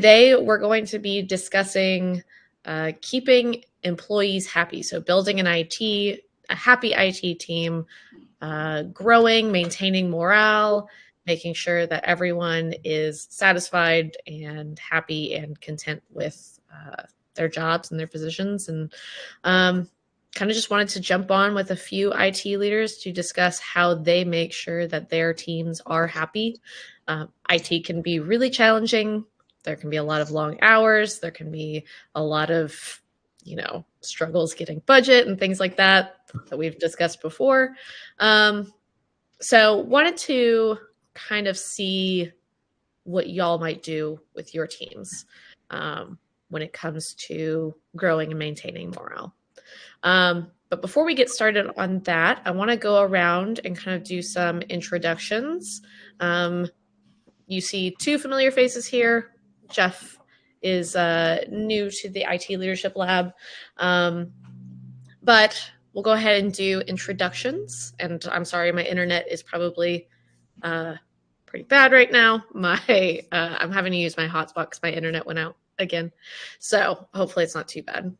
Today, we're going to be discussing keeping employees happy. So building a happy IT team, growing, maintaining morale, making sure that everyone is satisfied and happy and content with their jobs and their positions. And kind of just wanted to jump on with a few IT leaders to discuss how they make sure that their teams are happy. IT can be really challenging. There can be a lot of long hours. There can be a lot of, struggles getting budget and things like that we've discussed before. So wanted to kind of see what y'all might do with your teams when it comes to growing and maintaining morale. But before we get started on that, I want to go around and kind of do some introductions. You see two familiar faces here. Jeff is new to the IT Leadership Lab, but we'll go ahead and do introductions. And I'm sorry, my internet is probably pretty bad right now. I'm having to use my hotspot because my internet went out again. So hopefully it's not too bad.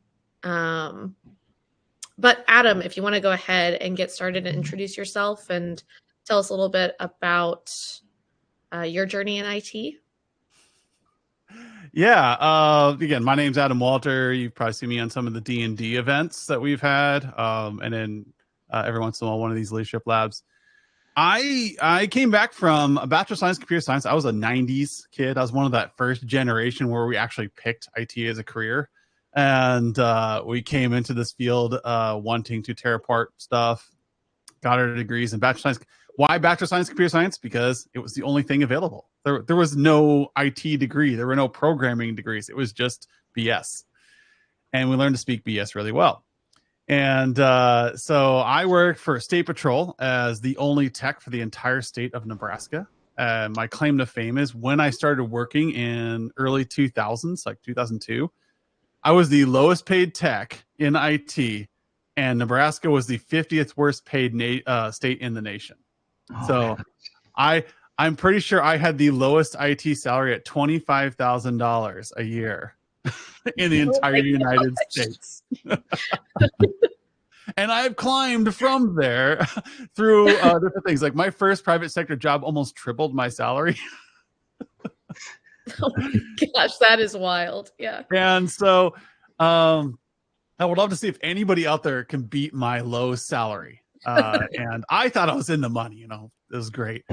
But Adam, if you want to go ahead and get started and introduce yourself and tell us a little bit about your journey in IT. Yeah. Again, my name's Adam Walter. You've probably seen me on some of the D&D events that we've had. And then every once in a while, one of these leadership labs. I came back from a Bachelor of Science, Computer Science. I was a 90s kid. I was one of that first generation where we actually picked IT as a career. And we came into this field wanting to tear apart stuff, got our degrees in Bachelor of Science. Why Bachelor of Science, Computer Science? Because it was the only thing available. There was no IT degree. There were no programming degrees. It was just BS. And we learned to speak BS really well. And so I worked for State Patrol as the only tech for the entire state of Nebraska. My claim to fame is when I started working in early 2000s, like 2002, I was the lowest paid tech in IT, and Nebraska was the 50th worst paid state in the nation. Oh, so man. I'm pretty sure I had the lowest IT salary at $25,000 a year in the entire United States. And I've climbed from there through different things. Like my first private sector job almost tripled my salary. Oh my gosh, that is wild. Yeah. And so I would love to see if anybody out there can beat my low salary. And I thought I was in the money, it was great.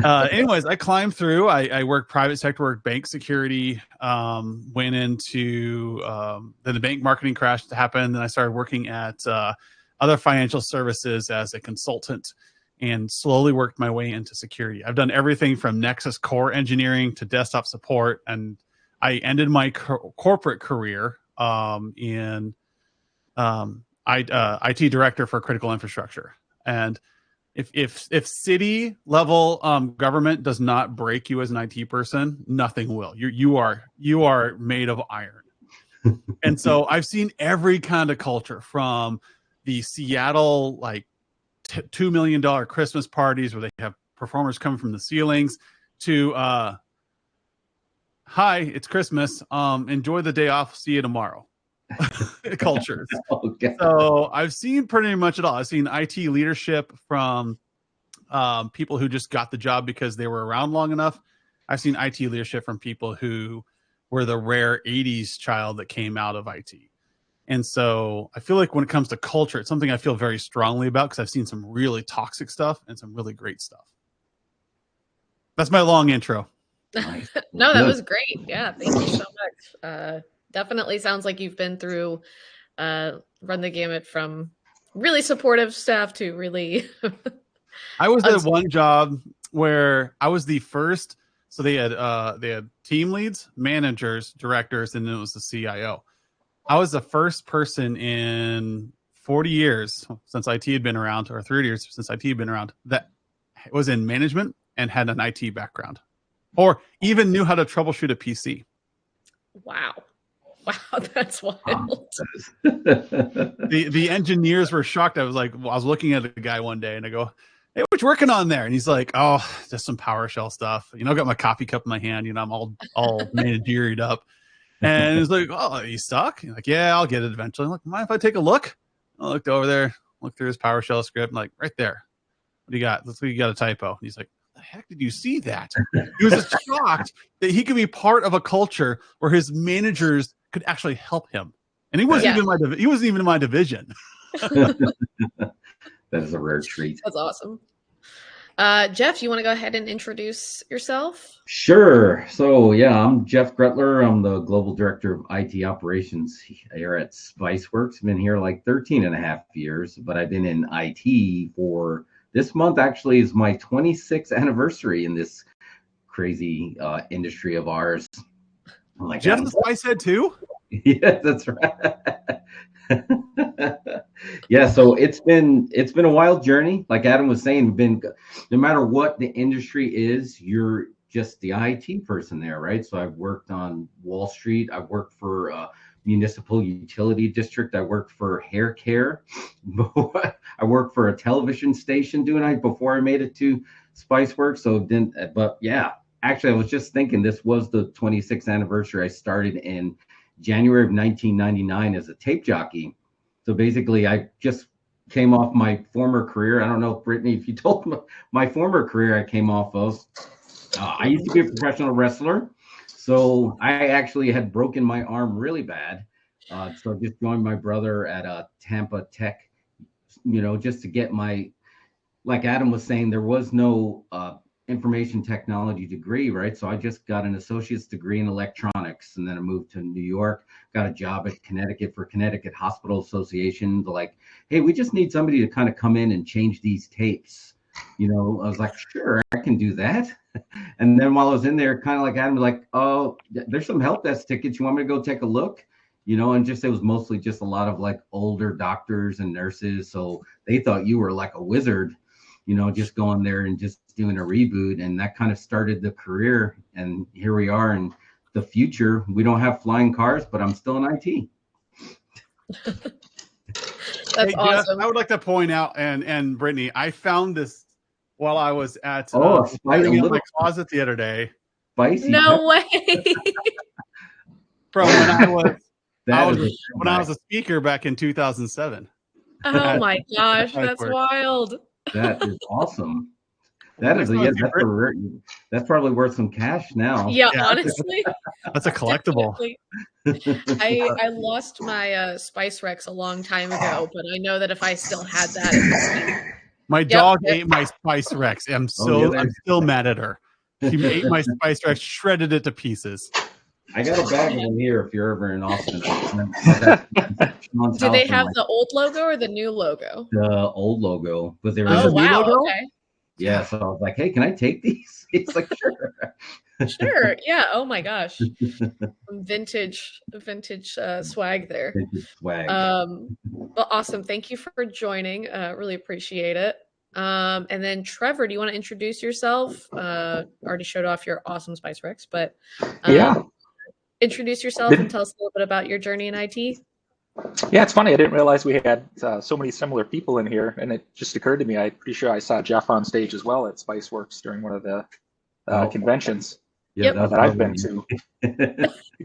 Anyways, I climbed through. I worked private sector, worked bank security, went into then the bank marketing crash happened. Then I started working at other financial services as a consultant and slowly worked my way into security. I've done everything from Nexus core engineering to desktop support. And I ended my corporate career in IT director for critical infrastructure. And if city level government does not break you as an IT person, nothing will. You are made of iron. And so I've seen every kind of culture, from the Seattle $2 million Christmas parties where they have performers coming from the ceilings to hi, it's Christmas. Enjoy the day off. See you tomorrow. Cultures. Okay. So I've seen pretty much it all. I've seen IT leadership from people who just got the job because they were around long enough. I've seen IT leadership from people who were the rare 80s child that came out of IT. And so I feel like when it comes to culture, it's something I feel very strongly about because I've seen some really toxic stuff and some really great stuff. That's my long intro. No, that was great. Yeah, thank you so much. Definitely sounds like you've been through, run the gamut from really supportive staff to really. I was at one job where I was the first. So they had team leads, managers, directors, and then it was the CIO. I was the first person in 40 years since IT had been around, or 30 years since IT had been around, that was in management and had an IT background, or even knew how to troubleshoot a PC. Wow, that's wild. The engineers were shocked. I was looking at a guy one day and I go, hey, what you working on there? And he's like, oh, just some PowerShell stuff. You know, I got my coffee cup in my hand. You know, I'm all manageried up. And he's like, oh, are you stuck? He's like, yeah, I'll get it eventually. I'm like, mind if I take a look? I looked over there, looked through his PowerShell script. I'm like, right there. What do you got? Looks like you got a typo. And he's like, the heck did you see that? He was just shocked that he could be part of a culture where his managers could actually help him. And he wasn't even in my division. That is a rare treat. That's awesome. Jeff, you want to go ahead and introduce yourself? Sure. So yeah, I'm Jeff Gretler. I'm the Global Director of IT Operations here at Spiceworks. I've been here like 13 and a half years, but I've been in IT for this month actually is my 26th anniversary in this crazy industry of ours. I'm like, Jeff the Spice Head too? Yeah, that's right. Yeah, so it's been a wild journey. Like Adam was saying, no matter what the industry is, you're just the IT person there, right? So I've worked on Wall Street. I've worked for a municipal utility district. I worked for hair care. I worked for a television station before I made it to Spiceworks. But yeah, actually, I was just thinking this was the 26th anniversary. I started in January of 1999 as a tape jockey. So basically, I just came off my former career. I don't know, Brittany, if you told my former career I came off of. I used to be a professional wrestler. So I actually had broken my arm really bad. So I just joined my brother at Tampa Tech, just to get like Adam was saying, there was no information technology degree, right? So I just got an associate's degree in electronics, and then I moved to New York, got a job at Connecticut for Connecticut Hospital Association. They're like, hey, we just need somebody to kind of come in and change these tapes. I was like, sure, I can do that. And then while I was in there, kind of like Adam was like, oh, there's some help desk tickets. You want me to go take a look? And it was mostly just a lot of like older doctors and nurses. So they thought you were like a wizard, just going there and just doing a reboot. And that kind of started the career. And here we are in the future. We don't have flying cars, but I'm still in IT. That's awesome. Jeff, I would like to point out, and Brittany, I found this while I was at in my closet the other day. Spicy. No way. From when I was a speaker back in 2007. Oh my gosh, that's wild. That is awesome. That's probably worth some cash now. Yeah, honestly. That's a collectible. I lost my Spice Rex a long time ago, but I know that if I still had that, my dog ate my Spice Rex. I'm still mad at her. She ate my Spice Rex, shredded it to pieces. I got a bag of them here if you're ever in Austin. Do they have the old logo or the new logo? The old logo, but there is a new logo. Okay. Yeah, so I was like, hey, can I take these? He's like, sure. Sure. Yeah. Oh my gosh. Vintage swag there. Vintage swag. Well, awesome. Thank you for joining. Really appreciate it. And then Trevor, do you want to introduce yourself? Already showed off your awesome Spice Rex, but introduce yourself and tell us a little bit about your journey in IT. Yeah, it's funny. I didn't realize we had so many similar people in here, and it just occurred to me. I'm pretty sure I saw Jeff on stage as well at Spiceworks during one of the conventions that I've been to.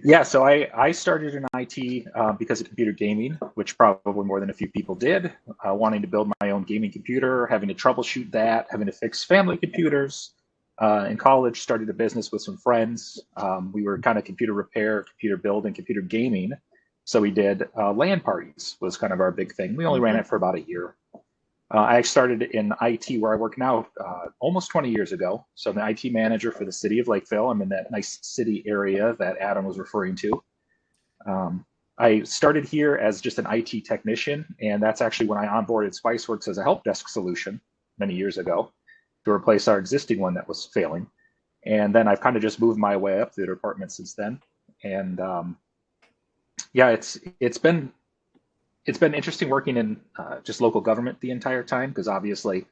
Yeah, so I started in IT because of computer gaming, which probably more than a few people did. Wanting to build my own gaming computer, having to troubleshoot that, having to fix family computers. In college, started a business with some friends. We were kind of computer repair, computer build, and computer gaming. So we did LAN parties was kind of our big thing. We only ran it for about a year. I started in IT where I work now almost 20 years ago. So I'm the IT manager for the city of Lakeville. I'm in that nice city area that Adam was referring to. I started here as just an IT technician, and that's actually when I onboarded Spiceworks as a help desk solution many years ago to replace our existing one that was failing. And then I've kind of just moved my way up the department since then. And yeah, it's been interesting working in just local government the entire time, because obviously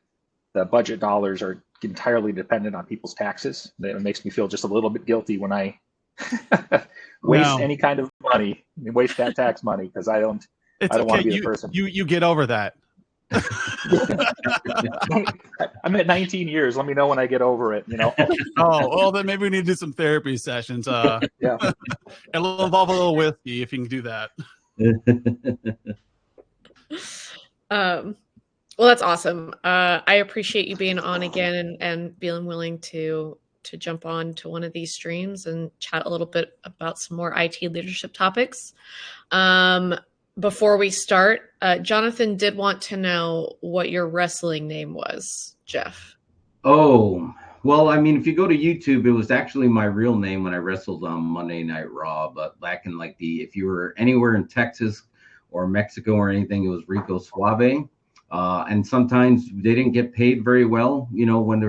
the budget dollars are entirely dependent on people's taxes. It makes me feel just a little bit guilty when I waste any kind of money, waste that tax money, because I don't want to be the person. You get over that. I'm at 19 years. Let me know when I get over it, Oh, well, then maybe we need to do some therapy sessions. Yeah. It'll involve a little whiskey if you can do that. Well, that's awesome. I appreciate you being on again and being willing to jump on to one of these streams and chat a little bit about some more IT leadership topics. Before we start, Jonathan did want to know what your wrestling name was, Jeff. Oh, well, I mean, if you go to YouTube, it was actually my real name when I wrestled on Monday Night Raw. But back in if you were anywhere in Texas or Mexico or anything, it was Rico Suave. And sometimes they didn't get paid very well, when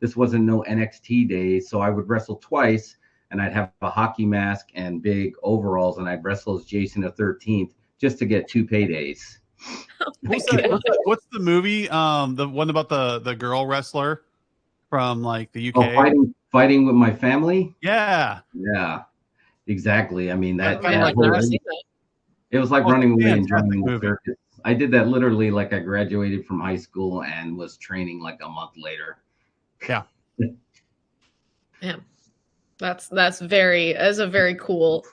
this wasn't no NXT day. So I would wrestle twice and I'd have a hockey mask and big overalls and I'd wrestle as Jason the 13th just to get 2 paydays. Oh what's the movie? The one about the girl wrestler from the UK? Oh, fighting with my family. Yeah. Yeah, exactly. I mean, it was like Oh, running away and fantastic joining the movie. circus. I did that literally I graduated from high school and was training a month later. Yeah. Yeah. That's a very cool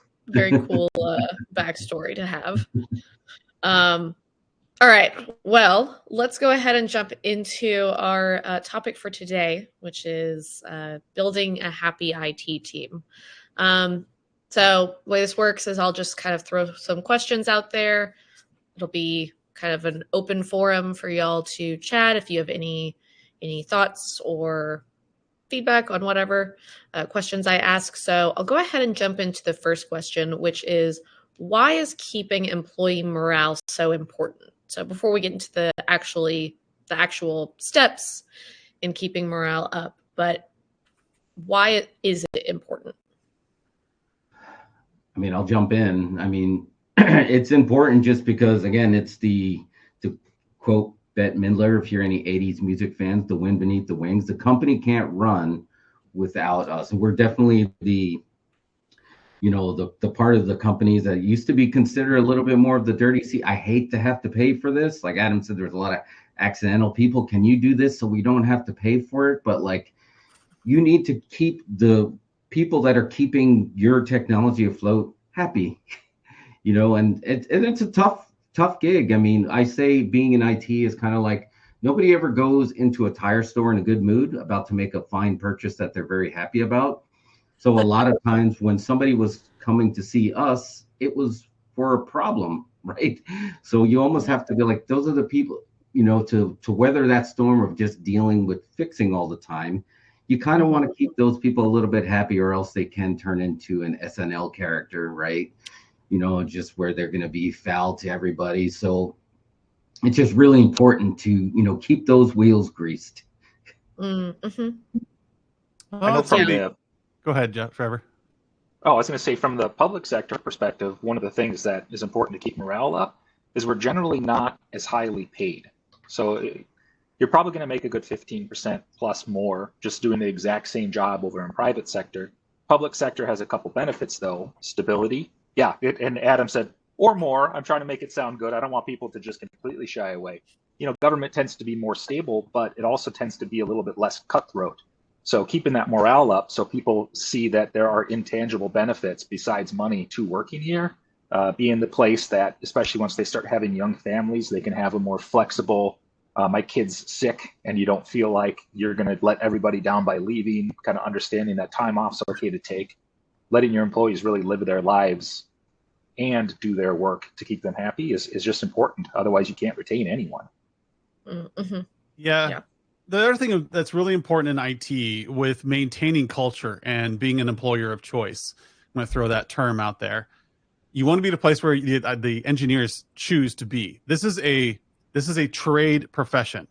backstory to have. All right. Well, let's go ahead and jump into our topic for today, which is building a happy IT team. So the way this works is I'll just kind of throw some questions out there. It'll be kind of an open forum for y'all to chat if you have any thoughts or feedback on whatever questions I ask. So I'll go ahead and jump into the first question, which is, why is keeping employee morale so important? So before we get into the actual steps in keeping morale up, but why is it important? I mean, I'll jump in. I mean, it's important just because, again, it's to quote Bette Midler, if you're any 80s music fans, the wind beneath the wings. The company can't run without us. And we're definitely the part of the companies that used to be considered a little bit more of the dirty sea. I hate to have to pay for this. Like Adam said, there's a lot of accidental people. Can you do this so we don't have to pay for it? But you need to keep the people that are keeping your technology afloat happy, and it's a tough gig. I mean, I say being in IT is kind of nobody ever goes into a tire store in a good mood about to make a fine purchase that they're very happy about. So a lot of times when somebody was coming to see us, it was for a problem, right? So you almost have to be those are the people, to weather that storm of just dealing with fixing all the time. You kind of want to keep those people a little bit happy, or else they can turn into an SNL character, right? Just where they're going to be foul to everybody. So it's just really important to, keep those wheels greased. Mm-hmm. I know Go ahead, Trevor. Oh, I was going to say, from the public sector perspective, one of the things that is important to keep morale up is we're generally not as highly paid. So you're probably going to make a good 15% plus more just doing the exact same job over in private sector. Public sector has a couple benefits, though. Stability. Yeah, and Adam said, or more. I'm trying to make it sound good. I don't want people to just completely shy away. Government tends to be more stable, but it also tends to be a little bit less cutthroat. So keeping that morale up so people see that there are intangible benefits besides money to working here, being the place that, especially once they start having young families, they can have a more flexible, my kid's sick, and you don't feel like you're going to let everybody down by leaving, kind of understanding that time off's okay to take, letting your employees really live their lives and do their work to keep them happy is just important. Otherwise, you can't retain anyone. Mm-hmm. Yeah. The other thing that's really important in IT with maintaining culture and being an employer of choice, I'm going to throw that term out there. You want to be the place where the engineers choose to be. This is a trade profession.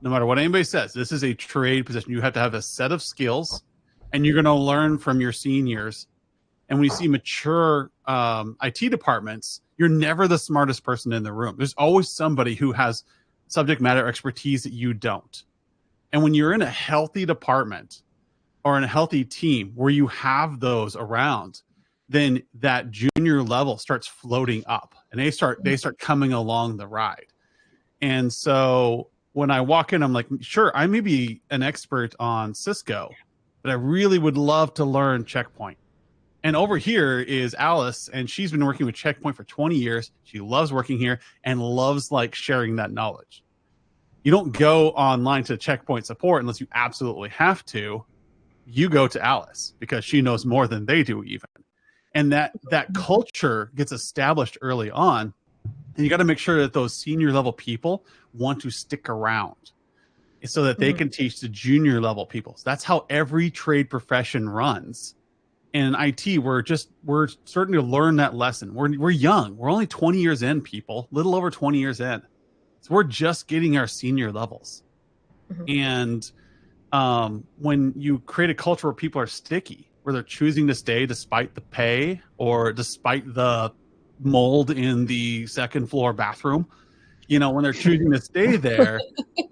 No matter what anybody says, this is a trade position. You have to have a set of skills, and you're going to learn from your seniors. And when you see mature IT departments, you're never the smartest person in the room. There's always somebody who has subject matter expertise that you don't. And when you're in a healthy department or in a healthy team where you have those around, then that junior level starts floating up and they start coming along the ride. And so when I walk in, I'm like, sure, I may be an expert on Cisco, but I really would love to learn Checkpoint. And over here is Alice, and she's been working with Checkpoint for 20 years. She loves working here and loves like sharing that knowledge. You don't go online to Checkpoint support unless you absolutely have to. You go to Alice because she knows more than they do even. And that culture gets established early on. And you got to make sure that those senior level people want to stick around so that they can teach the junior level people. So that's how every trade profession runs. And in IT, we're starting to learn that lesson. We're young. We're only 20 years in, people, little over 20 years in. So we're just getting our senior levels. And when you create a culture where people are sticky, where they're choosing to stay despite the pay or despite the mold in the second floor bathroom, when they're choosing to stay there,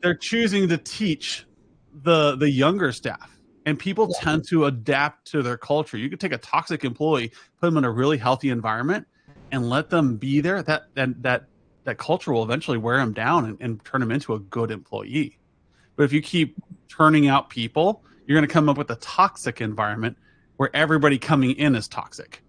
they're choosing to teach the younger staff. And people tend to adapt to their culture. You could take a toxic employee, put them in a really healthy environment, and let them be there. That culture will eventually wear them down and turn them into a good employee. But if you keep turning out people, you're going to come up with a toxic environment where everybody coming in is toxic.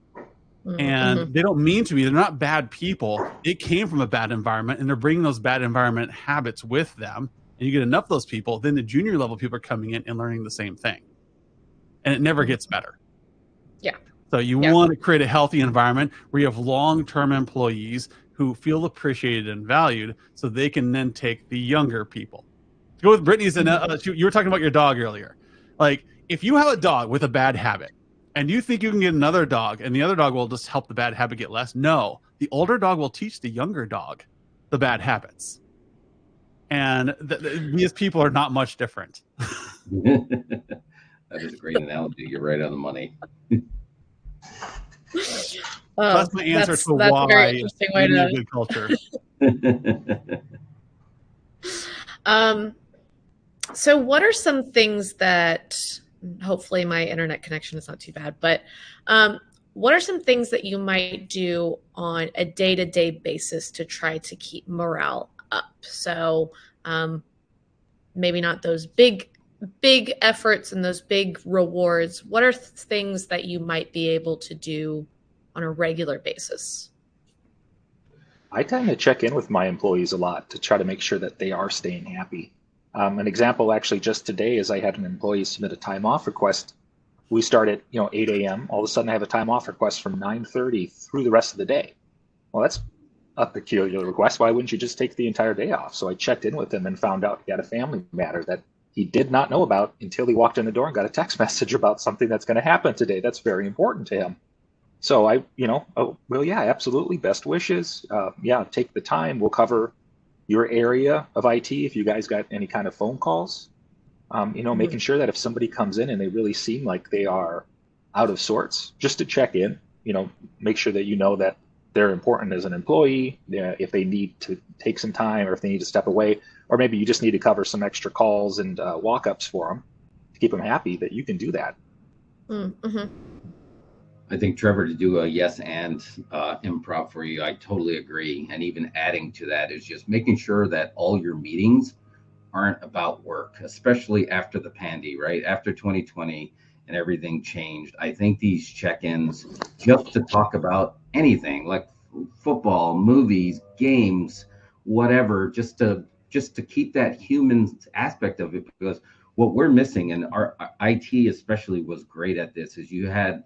And they don't mean to be. They're not bad people. They came from a bad environment, and they're bringing those bad environment habits with them. And you get enough of those people, then the junior level people are coming in and learning the same thing. And it never gets better. Yeah. So you want to create a healthy environment where you have long-term employees who feel appreciated and valued so they can then take the younger people. To go with Brittany's, you were talking about your dog earlier. Like, if you have a dog with a bad habit, and you think you can get another dog, and the other dog will just help the bad habit get less. No, the older dog will teach the younger dog the bad habits. And we as people are not much different. That is a great analogy. You're right on the money. That's my answer to why a very interesting way to... a good culture. So what are some things that... hopefully my internet connection is not too bad, but what are some things that you might do on a day-to-day basis to try to keep morale up? So maybe not those big efforts and those big rewards. What are things that you might be able to do on a regular basis? I tend to check in with my employees a lot to try to make sure that they are staying happy. An example actually just today is I had an employee submit a time off request. We start at 8 a.m. All of a sudden I have a time off request from 9:30 through the rest of the day. Well, that's a peculiar request. Why wouldn't you just take the entire day off? So I checked in with him and found out he had a family matter that he did not know about until he walked in the door and got a text message about something that's going to happen today that's very important to him. So I, absolutely. Best wishes. Take the time. We'll cover your area of IT if you guys got any kind of phone calls. Making sure that if somebody comes in and they really seem like they are out of sorts, just to check in, make sure that that they're important as an employee, if they need to take some time or if they need to step away, or maybe you just need to cover some extra calls and walk-ups for them to keep them happy, that you can do that. I think, Trevor, to do a yes and improv for you, I totally agree. And even adding to that is just making sure that all your meetings aren't about work, especially after the pandy, right? After 2020 and everything changed. I think these check-ins just to talk about anything like football, movies, games, whatever, just to keep that human aspect of it, because what we're missing, and our IT especially was great at this, is you had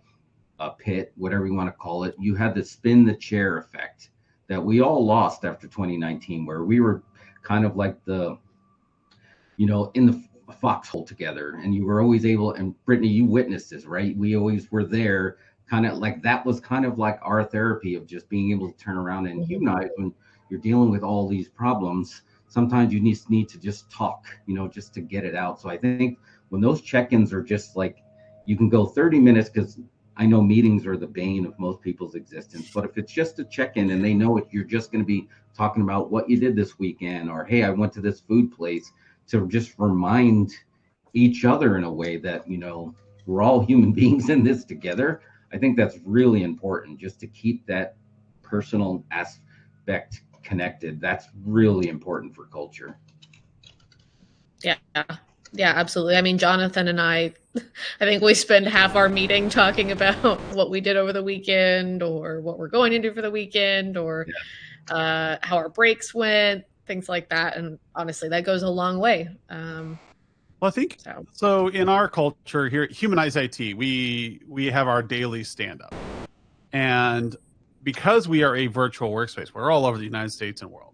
a pit, whatever you want to call it. You had the spin the chair effect that we all lost after 2019, where we were kind of like in the foxhole together, and you were always able, and Brittany, you witnessed this, right? We always were there, kind of like that was kind of like our therapy of just being able to turn around and humanize when you're dealing with all these problems. Sometimes you need to just talk, just to get it out. So I think when those check-ins are just like, you can go 30 minutes, because I know meetings are the bane of most people's existence, but if it's just a check-in and they know you're just going to be talking about what you did this weekend, or, hey, I went to this food place, to just remind each other in a way that, we're all human beings in this together. I think that's really important, just to keep that personal aspect connected. That's really important for culture. Yeah. Yeah, absolutely. I mean, Jonathan and I think we spend half our meeting talking about what we did over the weekend or what we're going to do for the weekend or how our breaks went, things like that. And honestly, that goes a long way. Well, I think so. In our culture here at Humanize IT, we have our daily stand up. And because we are a virtual workspace, we're all over the United States and world.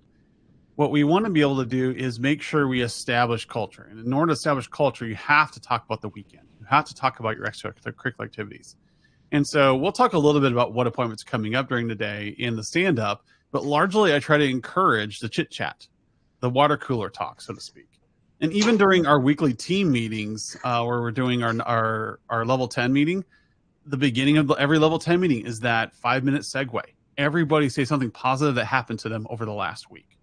What we want to be able to do is make sure we establish culture. And in order to establish culture, you have to talk about the weekend. You have to talk about your extracurricular activities. And so we'll talk a little bit about what appointments coming up during the day in the stand-up, but largely I try to encourage the chit-chat, the water cooler talk, so to speak. And even during our weekly team meetings, where we're doing our level 10 meeting, the beginning of every level 10 meeting is that 5-minute segue. Everybody say something positive that happened to them over the last week.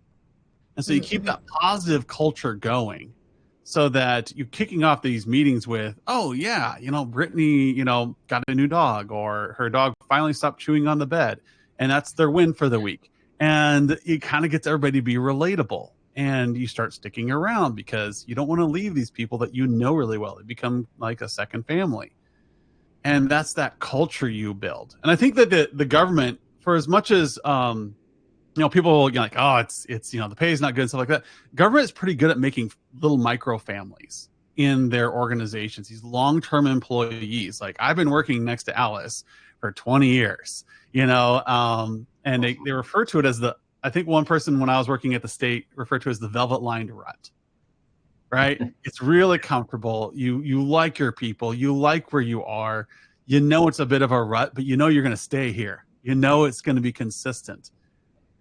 And so you keep that positive culture going so that you're kicking off these meetings with, oh, yeah, Brittany, got a new dog, or her dog finally stopped chewing on the bed. And that's their win for the week. And it kind of gets everybody to be relatable. And you start sticking around because you don't want to leave these people that you know really well. They become like a second family. And that's that culture you build. And I think that the government, for as much as people like, oh, it's the pay is not good and stuff like that. Government is pretty good at making little micro families in their organizations, these long-term employees. Like, I've been working next to Alice for 20 years, and they refer to it as I think one person when I was working at the state referred to it as the velvet lined rut, right? It's really comfortable. You like your people, you like where you are, it's a bit of a rut, but you're going to stay here. It's going to be consistent.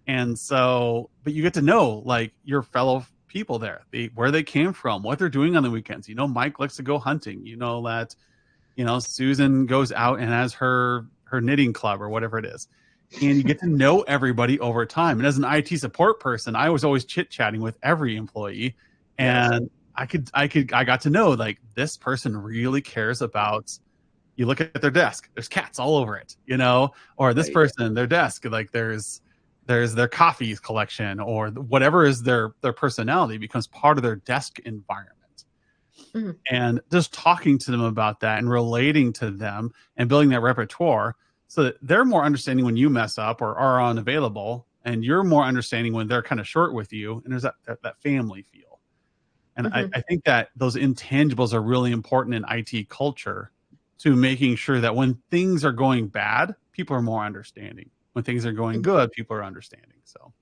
And so, but you get to know like your fellow people there, where they came from, what they're doing on the weekends. Mike likes to go hunting. That, Susan goes out and has her knitting club or whatever it is. And you get to know everybody over time. And as an IT support person, I was always chit-chatting with every employee. And yes. I got to know like this person really cares about, you look at their desk, there's cats all over it, or this person, their desk, like there's their coffee collection or whatever is their personality becomes part of their desk environment. Mm-hmm. And just talking to them about that and relating to them and building that repertoire so that they're more understanding when you mess up or are unavailable, and you're more understanding when they're kind of short with you, and there's that family feel. And I think that those intangibles are really important in IT culture to making sure that when things are going bad, people are more understanding. When things are going good, people are understanding. So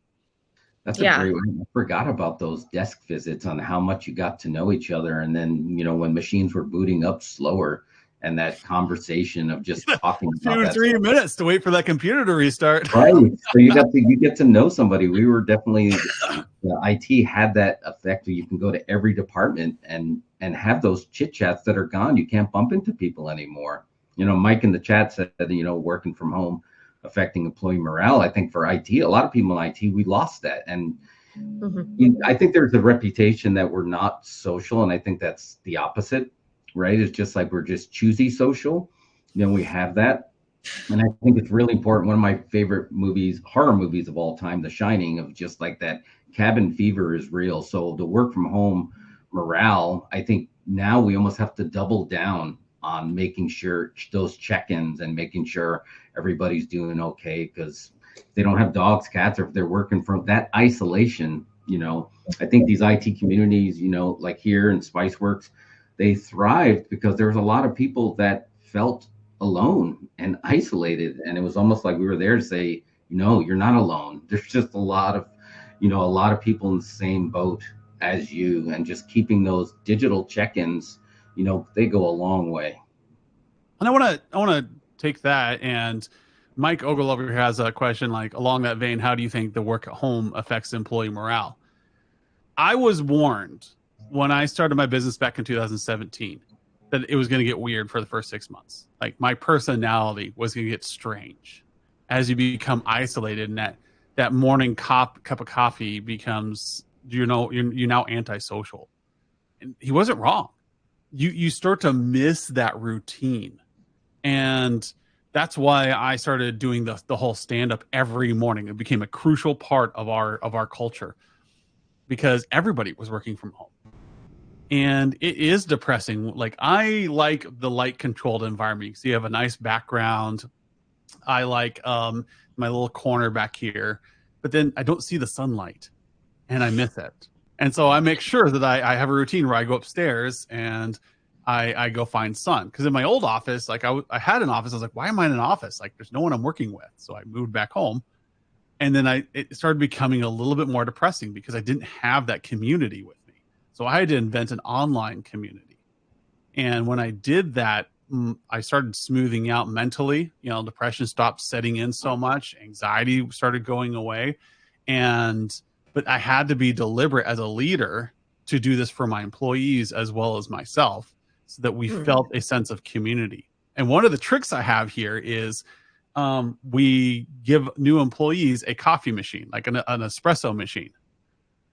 that's a great one. I forgot about those desk visits on how much you got to know each other. And then, when machines were booting up slower and that conversation of just talking about 2 or 3 minutes to wait for that computer to restart. Right. So you get to know somebody. We were definitely, IT had that effect where you can go to every department and have those chit chats that are gone. You can't bump into people anymore. Mike in the chat said, working from home affecting employee morale. I think for IT, a lot of people in IT, we lost that. And I think there's a reputation that we're not social. And I think that's the opposite, right? It's just like we're just choosy social. We have that. And I think it's really important. One of my favorite movies, horror movies of all time, The Shining, of just like that cabin fever is real. So the work from home morale, I think now we almost have to double down on making sure those check-ins and making sure everybody's doing okay, because they don't have dogs, cats, or if they're working from that isolation, I think these IT communities, like here in Spiceworks, they thrived because there was a lot of people that felt alone and isolated. And it was almost like we were there to say, you're not alone. There's just a lot of people in the same boat as you, and just keeping those digital check-ins, they go a long way. And I want to take that, and Mike Oglover has a question like along that vein. How do you think the work at home affects employee morale? I was warned when I started my business back in 2017 that it was going to get weird for the first 6 months. Like my personality was going to get strange as you become isolated, and that morning cup of coffee becomes, you're now antisocial. And he wasn't wrong. You start to miss that routine. And that's why I started doing the whole stand up every morning. It became a crucial part of our culture because everybody was working from home. And it is depressing. Like, I like the light controlled environment. So you have a nice background. I like my little corner back here, but then I don't see the sunlight and I miss it. And so I make sure that I have a routine where I go upstairs and I go find sun. Because in my old office, like I had an office, I was like, why am I in an office? Like, there's no one I'm working with. So I moved back home. And then it started becoming a little bit more depressing because I didn't have that community with me. So I had to invent an online community. And when I did that, I started smoothing out mentally. You know, depression stopped setting in so much. Anxiety started going away. But I had to be deliberate as a leader to do this for my employees as well as myself so that we felt a sense of community. And one of the tricks I have here is we give new employees a coffee machine, like an espresso machine.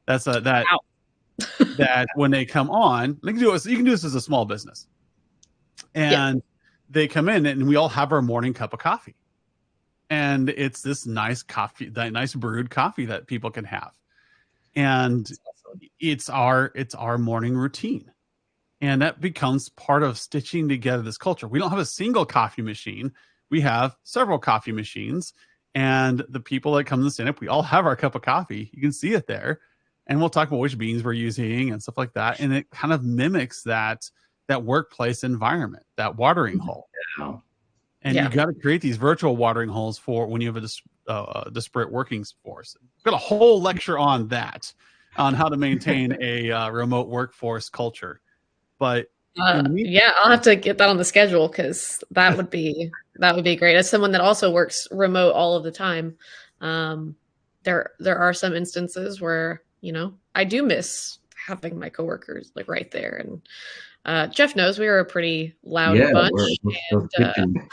That's that when they come on, you can do this as a small business. And they come in and we all have our morning cup of coffee. And it's this nice coffee, that nice brewed coffee that people can have. And it's our morning routine. And that becomes part of stitching together this culture. We don't have a single coffee machine. We have several coffee machines. And the people that come to stand up, we all have our cup of coffee. You can see it there. And we'll talk about which beans we're using and stuff like that. And it kind of mimics that workplace environment, that watering hole. Yeah. And you got to create these virtual watering holes for when you have a disparate working force. I've got a whole lecture on that, on how to maintain a remote workforce culture. But I'll have to get that on the schedule because that would be great. As someone that also works remote all of the time, there are some instances where, you know, I do miss having my coworkers like right there. And Jeff knows we were a pretty loud bunch. Those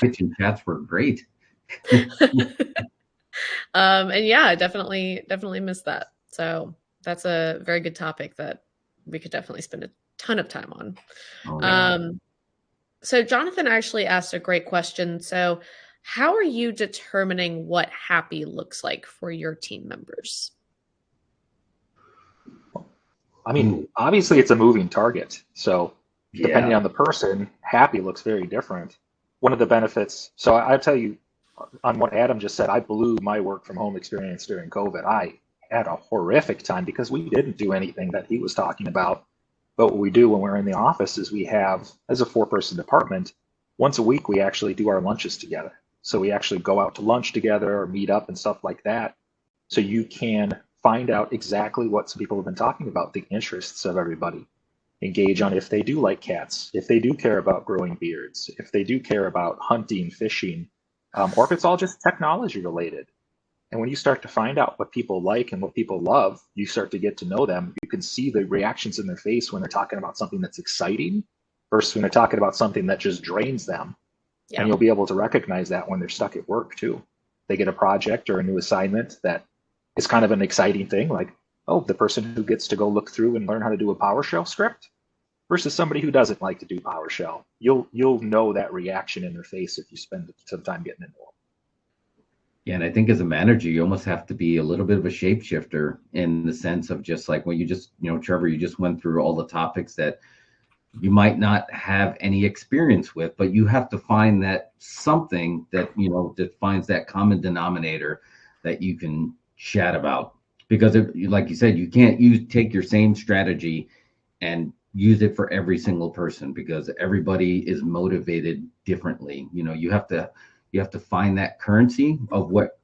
kitchen chats were great. And yeah, I definitely miss that. So that's a very good topic that we could definitely spend a ton of time on. Oh, yeah. So Jonathan actually asked a great question. So how are you determining what happy looks like for your team members? I mean, obviously it's a moving target. So depending on the person, happy looks very different. One of the benefits, so I'll tell you on what Adam just said, I blew my work from home experience during COVID. I had a horrific time because we didn't do anything that he was talking about. But what we do when we're in the office is we have, as a 4-person department, once a week we actually do our lunches together. So we actually go out to lunch together or meet up and stuff like that. So you can find out exactly what some people have been talking about, the interests of everybody. Engage on if they do like cats, if they do care about growing beards, if they do care about hunting, fishing, or if it's all just technology related. And when you start to find out what people like and what people love, you start to get to know them. You can see the reactions in their face when they're talking about something that's exciting versus when they're talking about something that just drains them. Yeah. And you'll be able to recognize that when they're stuck at work too. They get a project or a new assignment that is kind of an exciting thing, like, oh, the person who gets to go look through and learn how to do a PowerShell script versus somebody who doesn't like to do PowerShell. You'll know that reaction in their face if you spend some time getting into them. Yeah, and I think as a manager, you almost have to be a little bit of a shapeshifter in the sense of just like, well, Trevor, you just went through all the topics that you might not have any experience with, but you have to find that something that, that finds that common denominator that you can chat about. Because like you said, you can't take your same strategy and use it for every single person because everybody is motivated differently. You have to find that currency of what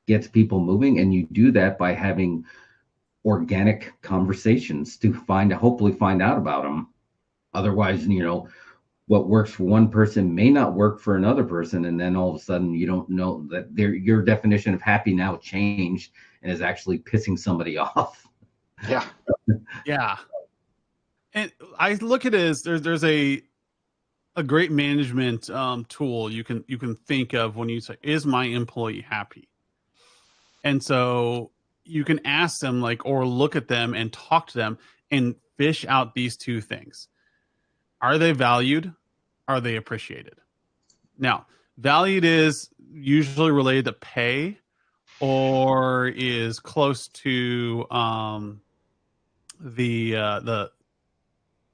gets people moving. And you do that by having organic conversations to hopefully find out about them. Otherwise, what works for one person may not work for another person. And then all of a sudden you don't know that your definition of happy now changed and is actually pissing somebody off. Yeah. Yeah. And I look at it as there's a great management tool you can think of when you say, is my employee happy? And so you can ask them or look at them and talk to them and fish out these two things. Are they valued? Are they appreciated? Now, Valued is usually related to pay or is close to the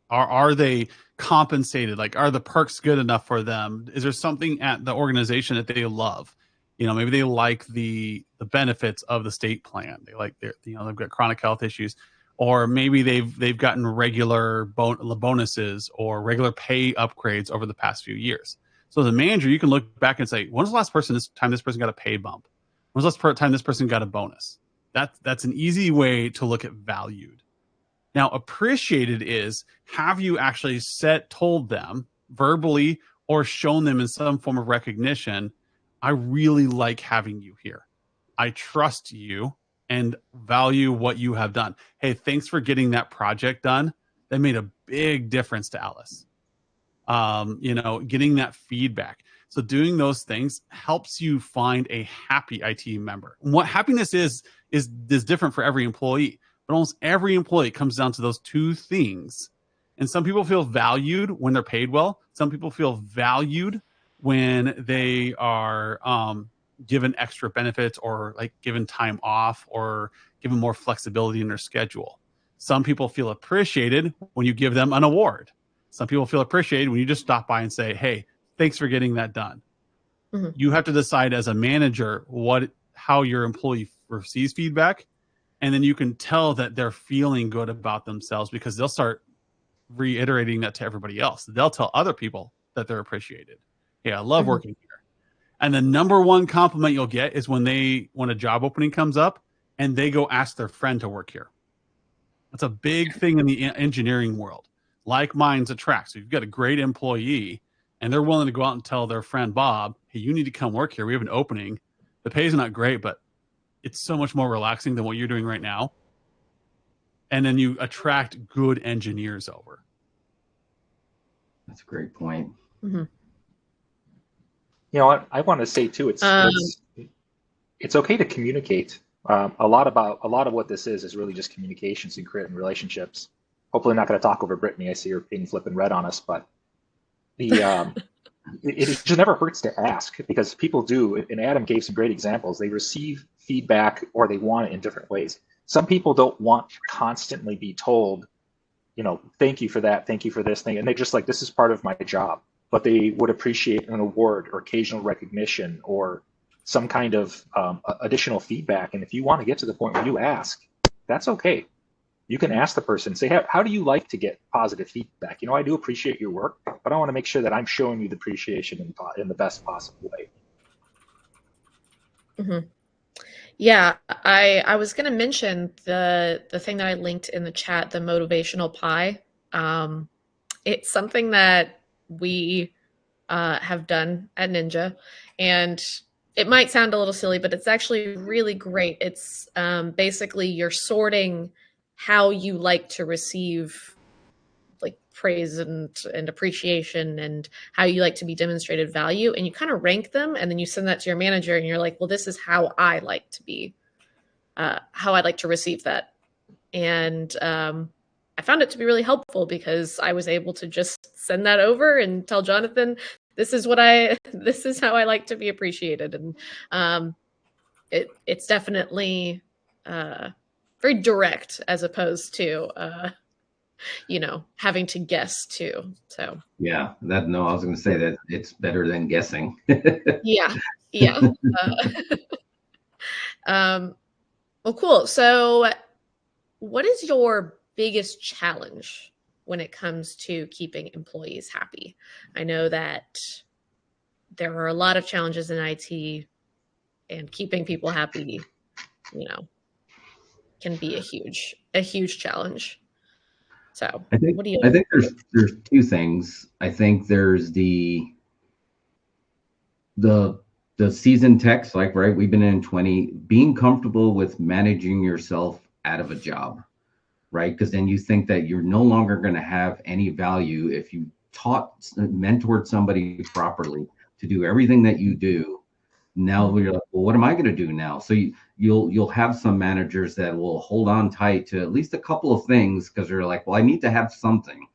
are they compensated? Like, are the perks good enough for them? Is there something at the organization that they love? You know, maybe they like the benefits of the state plan. They like their, you know, they've got chronic health issues, or maybe they've gotten regular bonuses or regular pay upgrades over the past few years. So as a manager, you can look back and say, when's the last time this person got a pay bump? When's the last time this person got a bonus? That's an easy way to look at valued. Now, appreciated is, have you actually told them verbally or shown them in some form of recognition, I really like having you here. I trust you and value what you have done. Hey, thanks for getting that project done. That made a big difference to Alice. You know, getting that feedback. So doing those things helps you find a happy IT member. And what happiness is different for every employee. But almost every employee comes down to those two things. And some people feel valued when they're paid well. Some people feel valued when they are given extra benefits or like given time off or given more flexibility in their schedule. Some people feel appreciated when you give them an award. Some people feel appreciated when you just stop by and say, hey, thanks for getting that done. Mm-hmm. You have to decide as a manager how your employee receives feedback. And then you can tell that they're feeling good about themselves because they'll start reiterating that to everybody else. They'll tell other people that they're appreciated. Hey, I love working here. And the number one compliment you'll get is when a job opening comes up and they go ask their friend to work here. That's a big thing in the engineering world. Like minds attract. So you've got a great employee and they're willing to go out and tell their friend Bob, hey, you need to come work here. We have an opening. The pay is not great, but it's so much more relaxing than what you're doing right now. And then you attract good engineers over. That's a great point. Mm-hmm. You know what I want to say too, it's okay to communicate. A lot of what this is really just communications and creating relationships. Hopefully I'm not going to talk over Brittany. I see her being flipping red on us, but it just never hurts to ask, because people do, and Adam gave some great examples. They receive feedback or they want it in different ways. Some people don't want to constantly be told, you know, thank you for that, thank you for this thing. And they're just like, this is part of my job. But they would appreciate an award or occasional recognition or some kind of additional feedback. And if you want to get to the point where you ask, that's okay. You can ask the person, say, how do you like to get positive feedback? You know, I do appreciate your work, but I want to make sure that I'm showing you the appreciation in the best possible way. Mm-hmm. Yeah, I was going to mention the thing that I linked in the chat, the motivational pie. It's something that we have done at Ninja, and it might sound a little silly, but it's actually really great. It's basically you're sorting how you like to receive like praise and appreciation and how you like to be demonstrated value, and you kind of rank them, and then you send that to your manager and you're like, well, this is how I like to be, how I'd like to receive that. And I found it to be really helpful because I was able to just send that over and tell Jonathan, this is how I like to be appreciated. And it's definitely very direct as opposed to you know, having to guess too. So yeah, I was going to say that it's better than guessing. yeah. Well, cool. So what is your biggest challenge when it comes to keeping employees happy? I know that there are a lot of challenges in IT, and keeping people happy, you know, can be a huge challenge. So I think there's two things. I think there's the seasoned techs, like, right, we've been in 20, being comfortable with managing yourself out of a job, right? Because then you think that you're no longer going to have any value if you mentored somebody properly to do everything that you do. Now you're like, well, what am I going to do now? So you'll have some managers that will hold on tight to at least a couple of things because they're like, well, I need to have something.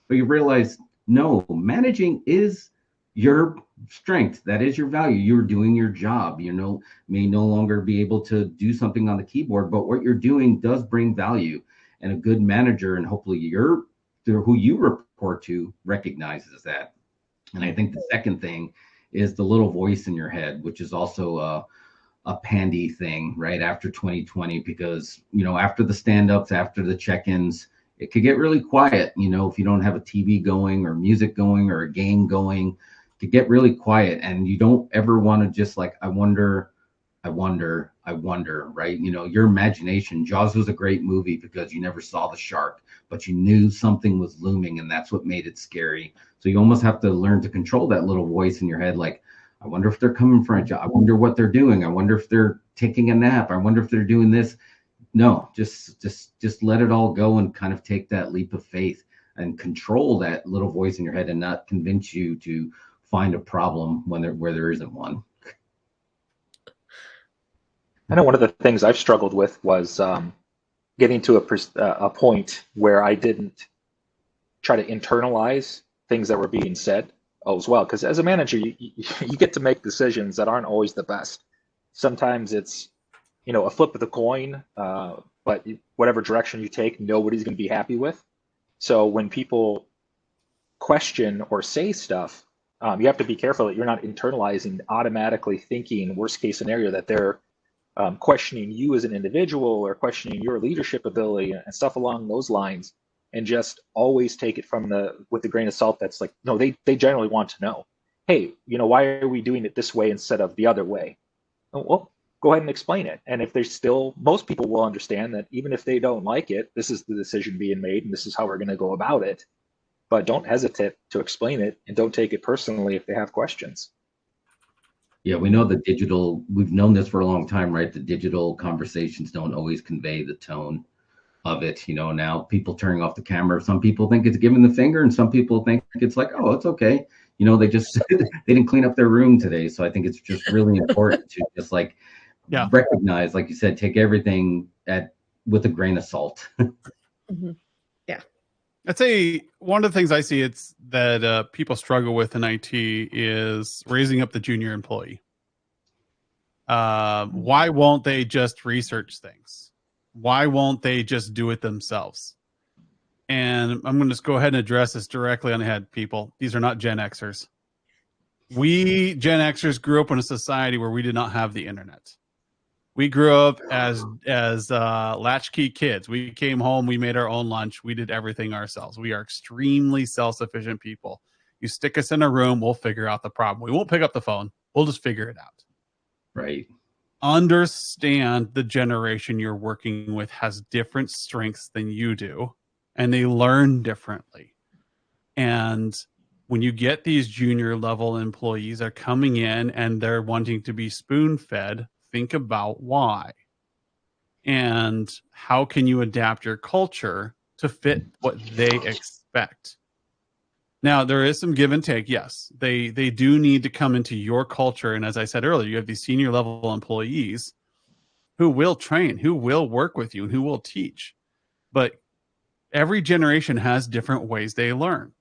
But you realize, no, managing is your strength. That is your value. You're doing your job. May no longer be able to do something on the keyboard, but what you're doing does bring value. And a good manager, and hopefully who you report to, recognizes that. And I think the second thing is the little voice in your head, which is also a pandy thing right after 2020, because after the stand-ups, after the check-ins, it could get really quiet. If you don't have a TV going or music going or a game going, it could get really quiet, and you don't ever want to just like, I wonder, right? Your imagination. Jaws was a great movie because you never saw the shark, but you knew something was looming, and that's what made it scary. So you almost have to learn to control that little voice in your head, like, I wonder if they're coming for a job. I wonder what they're doing. I wonder if they're taking a nap. I wonder if they're doing this. No, just let it all go and kind of take that leap of faith and control that little voice in your head, and not convince you to find a problem where there isn't one. I know one of the things I've struggled with was getting to a point where I didn't try to internalize things that were being said as well. Because as a manager, you get to make decisions that aren't always the best. Sometimes it's, a flip of the coin, but whatever direction you take, nobody's going to be happy with. So when people question or say stuff, you have to be careful that you're not internalizing, automatically thinking worst case scenario that they're questioning you as an individual or questioning your leadership ability and stuff along those lines, and just always take it with a grain of salt. That's like, no, they generally want to know, hey, why are we doing it this way instead of the other way? Well, go ahead and explain it. And if most people will understand that even if they don't like it, this is the decision being made and this is how we're going to go about it. But don't hesitate to explain it, and don't take it personally if they have questions. Yeah, we know we've known this for a long time, right? The digital conversations don't always convey the tone of it. Now people turning off the camera, some people think it's giving the finger, and some people think it's like, oh, it's okay. They just, they didn't clean up their room today. So I think it's just really important to just like recognize, like you said, take everything with a grain of salt. Mm-hmm. Yeah. I'd say one of the things I see it's that people struggle with in IT is raising up the junior employee. Why won't they just research things? Why won't they just do it themselves? And I'm going to just go ahead and address this directly on the head, people. These are not Gen Xers. We Gen Xers grew up in a society where we did not have the internet. We grew up as latchkey kids. We came home, we made our own lunch, we did everything ourselves. We are extremely self-sufficient people. You stick us in a room, we'll figure out the problem. We won't pick up the phone. We'll just figure it out. Right. Understand the generation you're working with has different strengths than you do, and they learn differently. And when you get these junior level employees that are coming in and they're wanting to be spoon-fed, think about why. And how can you adapt your culture to fit what they expect? Now, there is some give and take. Yes, they do need to come into your culture. And as I said earlier, you have these senior level employees who will train, who will work with you, and who will teach. But every generation has different ways they learn.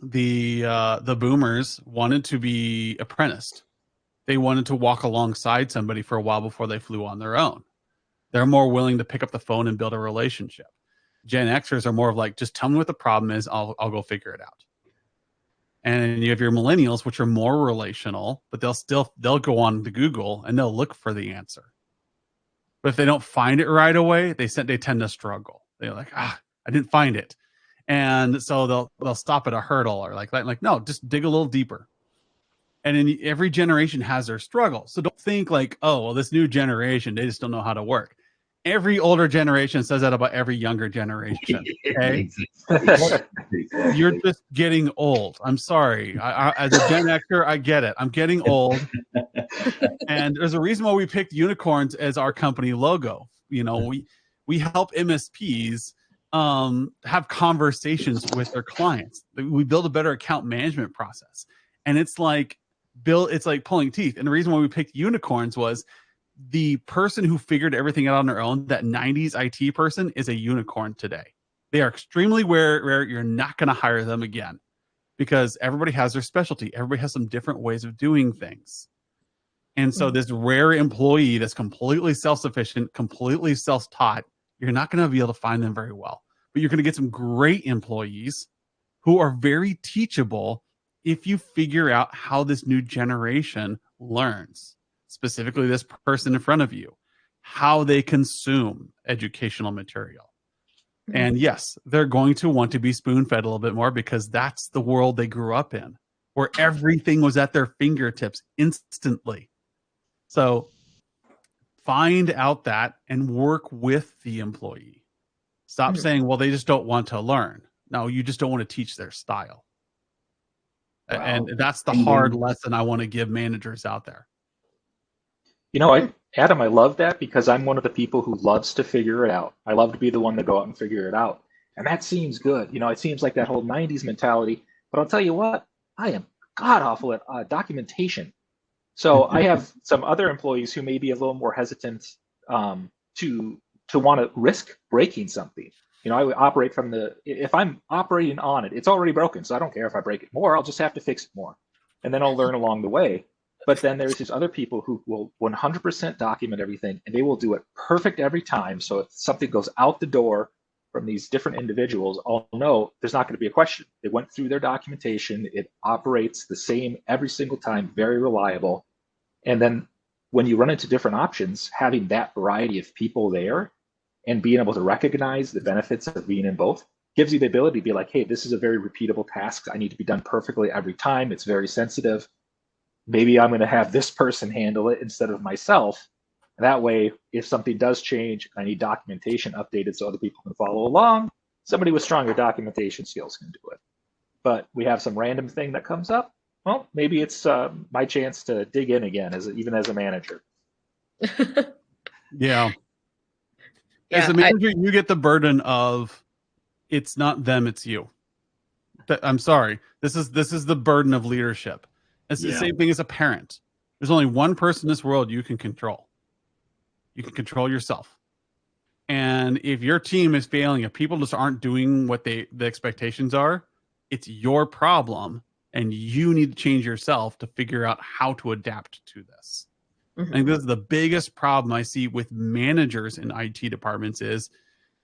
The boomers wanted to be apprenticed. They wanted to walk alongside somebody for a while before they flew on their own. They're more willing to pick up the phone and build a relationship. Gen Xers are more of like, just tell me what the problem is. I'll go figure it out. And you have your millennials, which are more relational, but they'll go on to Google and they'll look for the answer. But if they don't find it right away, they tend to struggle. They're like, I didn't find it. And so they'll stop at a hurdle or like that. Like, no, just dig a little deeper. And in every generation has their struggle. So don't think like, oh, well, this new generation, they just don't know how to work. Every older generation says that about every younger generation. Okay? You're just getting old. I'm sorry. As a Gen Xer, I get it. I'm getting old. And there's a reason why we picked unicorns as our company logo. We help MSPs have conversations with their clients. We build a better account management process. And it's like pulling teeth. And the reason why we picked unicorns was the person who figured everything out on their own, that 90s IT person, is a unicorn today. They are extremely rare. You're not going to hire them again because everybody has their specialty. Everybody has some different ways of doing things. And so this rare employee that's completely self-sufficient, completely self-taught, you're not going to be able to find them very well. But you're going to get some great employees who are very teachable if you figure out how this new generation learns, specifically this person in front of you, how they consume educational material. And yes, they're going to want to be spoon-fed a little bit more because that's the world they grew up in, where everything was at their fingertips instantly. So find out that and work with the employee. Stop saying, well, they just don't want to learn. No, you just don't want to teach their style. Wow. And that's the hard lesson I want to give managers out there. You know, Adam, I love that because I'm one of the people who loves to figure it out. I love to be the one to go out and figure it out. And that seems good. You know, it seems like that whole 90s mentality. But I'll tell you what, I am god-awful at documentation. So I have some other employees who may be a little more hesitant to want to risk breaking something. You know, I operate from if I'm operating on it, it's already broken. So I don't care if I break it more, I'll just have to fix it more. And then I'll learn along the way. But then there's these other people who will 100% document everything and they will do it perfect every time. So if something goes out the door from these different individuals, I'll know there's not going to be a question. They went through their documentation. It operates the same every single time, very reliable. And then when you run into different options, having that variety of people there and being able to recognize the benefits of being in both gives you the ability to be like, hey, this is a very repeatable task. I need to be done perfectly every time. It's very sensitive. Maybe I'm going to have this person handle it instead of myself. That way, if something does change, I need documentation updated so other people can follow along. Somebody with stronger documentation skills can do it. But we have some random thing that comes up. Well, maybe it's my chance to dig in again, even as a manager. Yeah. As a manager, you get the burden of it's not them, it's you. I'm sorry. This is the burden of leadership. It's the same thing as a parent. There's only one person in this world you can control. You can control yourself. And if your team is failing, if people just aren't doing what the expectations are, it's your problem. And you need to change yourself to figure out how to adapt to this. I think this is the biggest problem I see with managers in IT departments is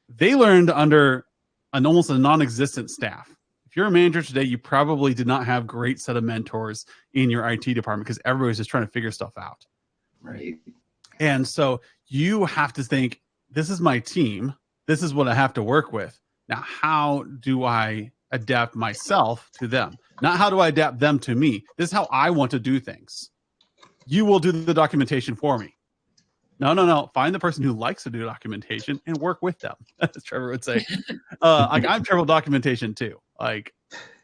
they learned under almost a non-existent staff. If you're a manager today, you probably did not have a great set of mentors in your IT department because everybody's just trying to figure stuff out. Right. And so you have to think, this is my team. This is what I have to work with. Now, how do I adapt myself to them? Not how do I adapt them to me. This is how I want to do things. You will do the documentation for me. No. Find the person who likes to do documentation and work with them, as Trevor would say. I'm terrible at documentation too. Like,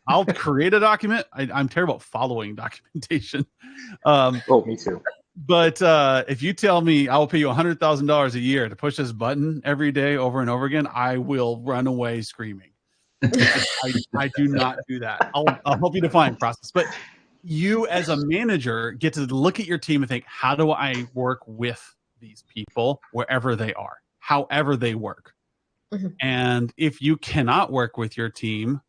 I'll create a document. I'm terrible at following documentation. Me too. But if you tell me I will pay you $100,000 a year to push this button every day over and over again, I will run away screaming. I do not do that. I'll help you define the process. But you as a manager get to look at your team and think, how do I work with these people wherever they are, however they work? And if you cannot work with your team,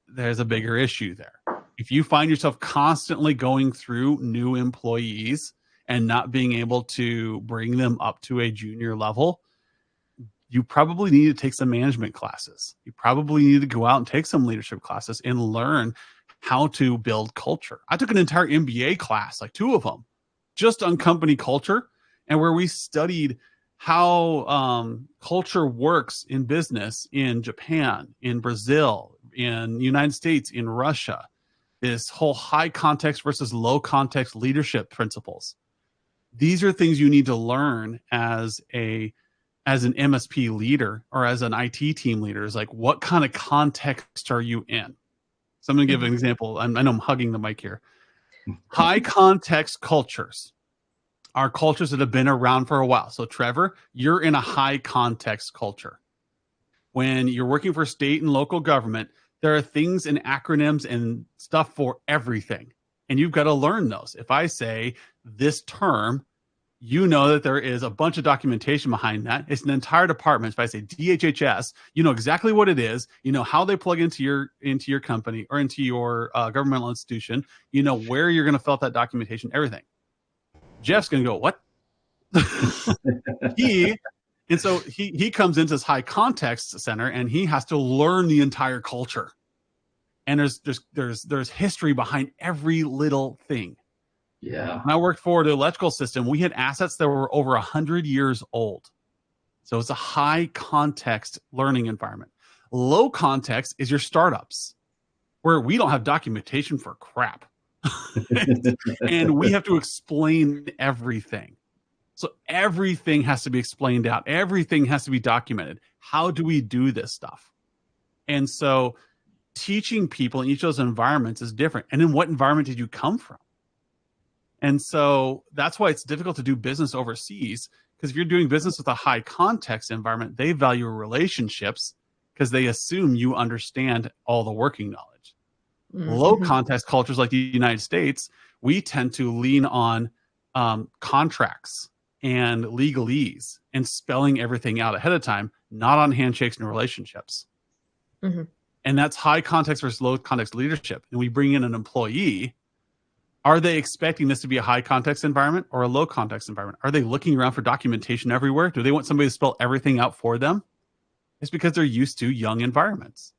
there's a bigger issue there. If you find yourself constantly going through new employees and not being able to bring them up to a junior level, you probably need to take some management classes. You probably need to go out and take some leadership classes and learn how to build culture. I took an entire MBA class, like 2 of them, just on company culture, and where we studied how culture works in business in Japan, in Brazil, in the United States, in Russia. This whole high context versus low context leadership principles. These are things you need to learn as an MSP leader or as an IT team leader. Is like, what kind of context are you in? So I'm going to give an example. I know I'm hugging the mic here. High context cultures are cultures that have been around for a while. So Trevor, you're in a high context culture. When you're working for state and local government, there are things and acronyms and stuff for everything. And you've got to learn those. If I say this term, you know that there is a bunch of documentation behind that. It's an entire department. If I say DHHS, you know exactly what it is. You know how they plug into your company or into your governmental institution. You know where you're going to fill out that documentation, everything. Jeff's going to go, what? he comes into this high context center and he has to learn the entire culture. And there's history behind every little thing. Yeah. When I worked for the electrical system, we had assets that were over 100 years old. So it's a high context learning environment. Low context is your startups, where we don't have documentation for crap. And we have to explain everything. So everything has to be explained out. Everything has to be documented. How do we do this stuff? And so teaching people in each of those environments is different. And in what environment did you come from? And so that's why it's difficult to do business overseas, because if you're doing business with a high context environment, they value relationships because they assume you understand all the working knowledge. Mm-hmm. Low context cultures like the United States, we tend to lean on contracts and legalese and spelling everything out ahead of time, not on handshakes and relationships. Mm-hmm. And that's high context versus low context leadership. And we bring in an employee. Are they expecting this to be a high context environment or a low context environment? Are they looking around for documentation everywhere? Do they want somebody to spell everything out for them? It's because they're used to young environments.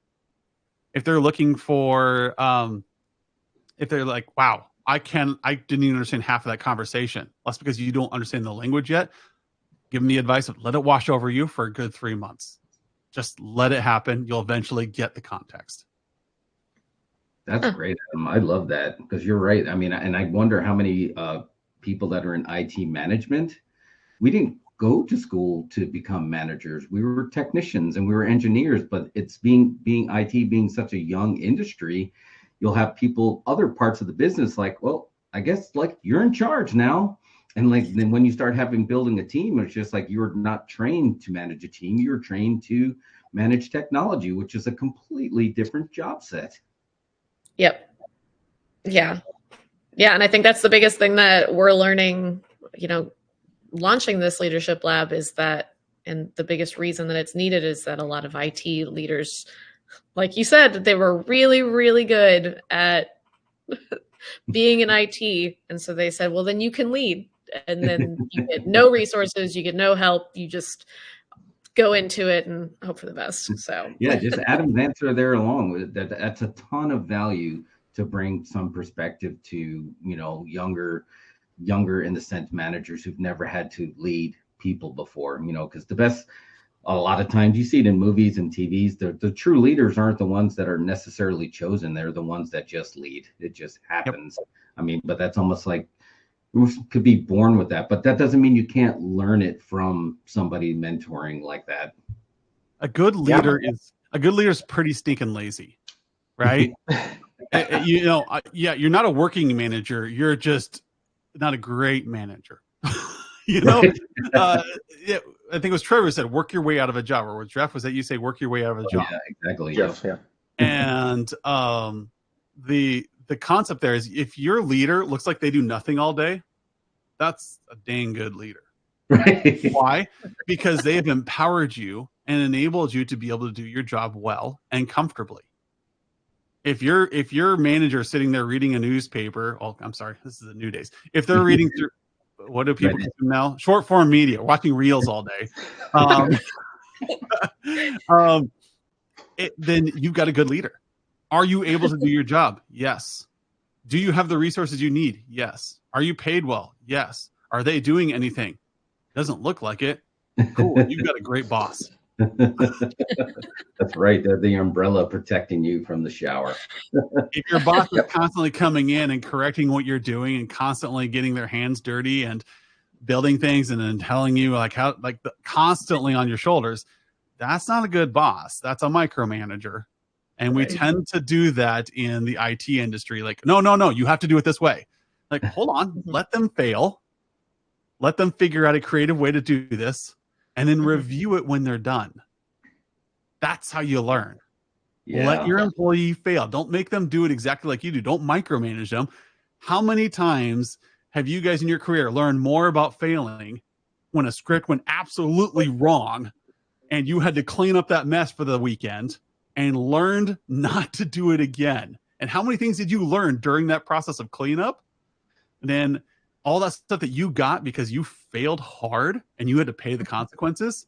If they're looking for, if they're like, wow, I didn't even understand half of that conversation. That's because you don't understand the language yet. Give them the advice of let it wash over you for a good 3 months. Just let it happen. You'll eventually get the context. That's great. I love that, because you're right. I mean, and I wonder how many people that are in IT management, we didn't go to school to become managers. We were technicians and we were engineers, but it's being IT being such a young industry, you'll have people, other parts of the business, like, well, I guess like you're in charge now. And like, then when you start building a team, it's just like, you're not trained to manage a team. You're trained to manage technology, which is a completely different job set. Yep. Yeah. Yeah. And I think that's the biggest thing that we're learning, launching this leadership lab is that, and the biggest reason that it's needed is that a lot of IT leaders, like you said, they were really, really good at being in IT. And so they said, well, then you can lead. And then you get no resources, you get no help. You just go into it and hope for the best. So yeah, just Adam's answer there along with that. That's a ton of value to bring some perspective to, younger in the sense managers who've never had to lead people before, because a lot of times you see it in movies and TVs, the true leaders aren't the ones that are necessarily chosen. They're the ones that just lead. It just happens. Yep. I mean, but that's almost like could be born with that, but that doesn't mean you can't learn it from somebody mentoring like that. A good leader is pretty stinking lazy, right? You're not a working manager. You're just not a great manager. I think it was Trevor who said, work your way out of a job, or Jeff was that you say, work your way out of a job. Yeah, exactly. Jeff, yeah. And the concept there is, if your leader looks like they do nothing all day, that's a dang good leader. Right. Why? Because they have empowered you and enabled you to be able to do your job well and comfortably. If your manager is sitting there reading a newspaper, I'm sorry, this is the new days. If they're reading through, what do people consume now? Short form media, watching reels all day. Then you've got a good leader. Are you able to do your job? Yes. Do you have the resources you need? Yes. Are you paid well? Yes. Are they doing anything? Doesn't look like it. Cool. You've got a great boss. That's right. They're the umbrella protecting you from the shower. If your boss is constantly coming in and correcting what you're doing and constantly getting their hands dirty and building things and then telling you constantly on your shoulders, that's not a good boss. That's a micromanager. And we tend to do that in the IT industry. Like, no, you have to do it this way. Like, hold on, let them fail. Let them figure out a creative way to do this and then review it when they're done. That's how you learn. Yeah. Let your employee fail. Don't make them do it exactly like you do. Don't micromanage them. How many times have you guys in your career learned more about failing when a script went absolutely wrong and you had to clean up that mess for the weekend and learned not to do it again? And how many things did you learn during that process of cleanup? And then all that stuff that you got because you failed hard and you had to pay the consequences.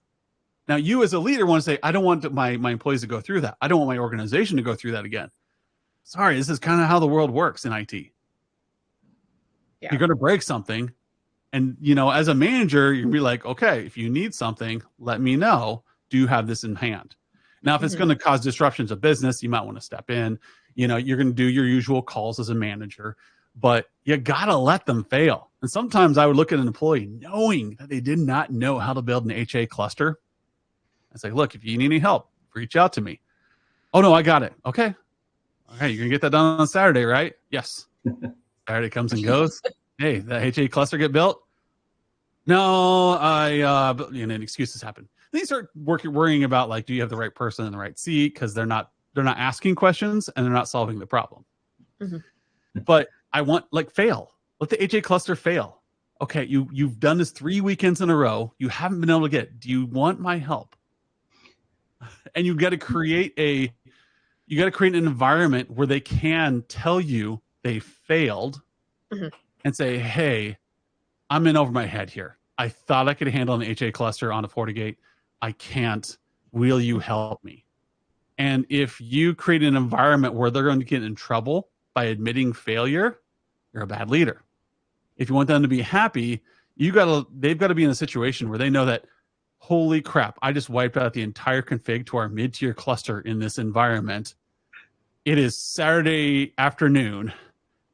Now, you as a leader want to say, I don't want my employees to go through that. I don't want my organization to go through that again. Sorry, this is kind of how the world works in IT. Yeah. You're going to break something. And, as a manager, you're going to be like, okay, if you need something, let me know. Do you have this in hand? Now, if it's going to cause disruptions of business, you might want to step in. You're going to do your usual calls as a manager, but you got to let them fail. And sometimes I would look at an employee knowing that they did not know how to build an HA cluster. I say, look, if you need any help, reach out to me. Oh, no, I got it. Okay. Okay, you're going to get that done on Saturday, right? Yes. Saturday comes and goes. Hey, the HA cluster get built? No, and then excuses happen. Then you start worrying about, like, do you have the right person in the right seat? Because they're not asking questions and they're not solving the problem. But I want, fail. Let the HA cluster fail. Okay, you've done this 3 weekends in a row. You haven't been able to get it. Do you want my help? And you got to create an environment where they can tell you they failed and say, hey, I'm in over my head here. I thought I could handle an HA cluster on a FortiGate. I can't. Will you help me? And if you create an environment where they're going to get in trouble by admitting failure, you're a bad leader. If you want them to be happy, they've got to be in a situation where they know that, holy crap, I just wiped out the entire config to our mid-tier cluster in this environment. It is Saturday afternoon,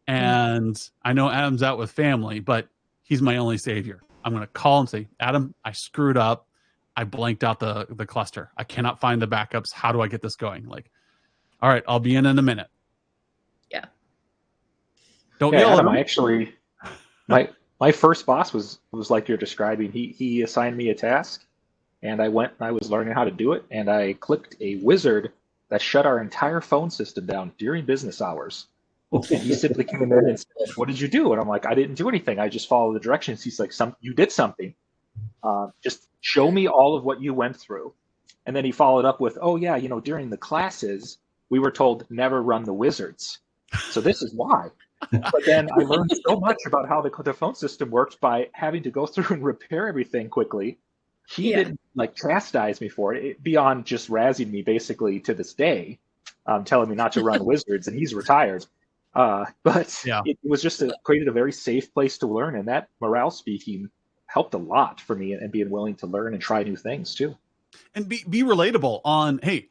and I know Adam's out with family, but he's my only savior. I'm going to call and say, Adam, I screwed up. I blanked out the cluster. I cannot find the backups. How do I get this going? All right, I'll be in a minute. Yeah. Don't yell Adam, at him. I actually, my first boss was like you're describing. He assigned me a task, and I went and I was learning how to do it, and I clicked a wizard that shut our entire phone system down during business hours. And he simply came in and said, what did you do? And I'm like, I didn't do anything. I just followed the directions. He's like, you did something. Just show me all of what you went through. And then he followed up with, oh, yeah, during the classes, we were told never run the wizards. So this is why. But then I learned so much about how the phone system works by having to go through and repair everything quickly. He didn't chastise me for it, beyond just razzing me basically to this day, telling me not to run wizards, and he's retired. It was just created a very safe place to learn, and that morale speaking helped a lot for me, and being willing to learn and try new things too. And be relatable on, hey,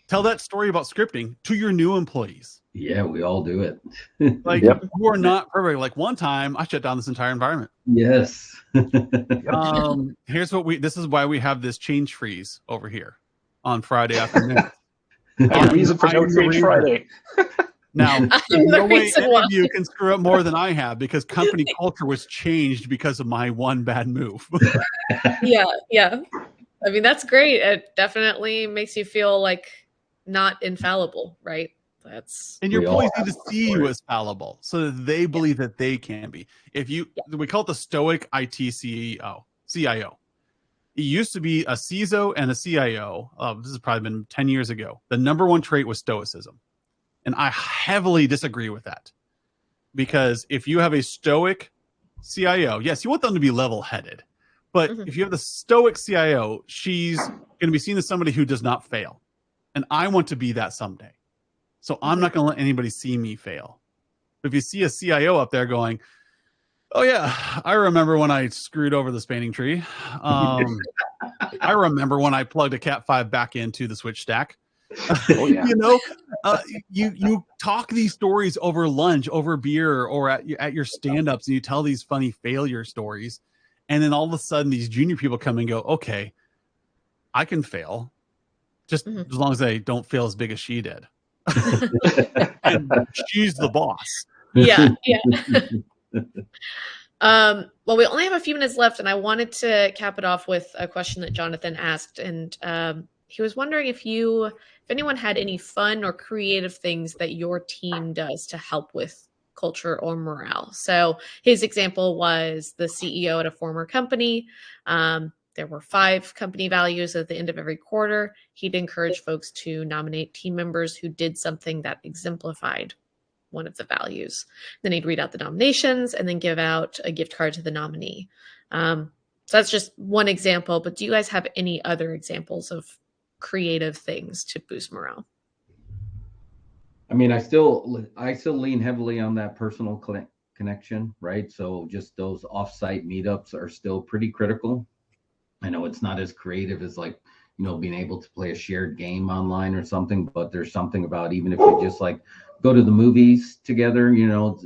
tell that story about scripting to your new employees. Yeah, we all do it. You are not perfect. One time I shut down this entire environment. Yes. This is why we have this change freeze over here on Friday afternoon. Reason for no change Friday. Now, no way any of you can screw up more than I have, because company culture was changed because of my one bad move. Yeah. I mean, that's great. It definitely makes you feel like not infallible, right? And your employees need to see you as fallible so that they believe that they can be. We call it the stoic IT CIO. It used to be a CISO and a CIO. This has probably been 10 years ago. The number one trait was stoicism. And I heavily disagree with that, because if you have a stoic CIO, yes, you want them to be level-headed. But if you have the stoic CIO, she's going to be seen as somebody who does not fail. And I want to be that someday. So I'm not going to let anybody see me fail. But if you see a CIO up there going, oh, yeah, I remember when I screwed over the spanning tree. I remember when I plugged a Cat5 back into the switch stack. Oh, yeah. You talk these stories over lunch, over beer, or at your stand-ups, and you tell these funny failure stories. And then all of a sudden, these junior people come and go, okay, I can fail, just as long as I don't fail as big as she did. And she's the boss. Yeah. Well, we only have a few minutes left, and I wanted to cap it off with a question that Jonathan asked. And he was wondering if anyone had any fun or creative things that your team does to help with culture or morale. So his example was the CEO at a former company. There were 5 company values at the end of every quarter. He'd encourage folks to nominate team members who did something that exemplified one of the values. Then he'd read out the nominations and then give out a gift card to the nominee. So that's just one example, but do you guys have any other examples of creative things to boost morale? I mean, I still lean heavily on that personal connection, right? So just those offsite meetups are still pretty critical. I know it's not as creative as like, being able to play a shared game online or something, but there's something about even if you just like go to the movies together,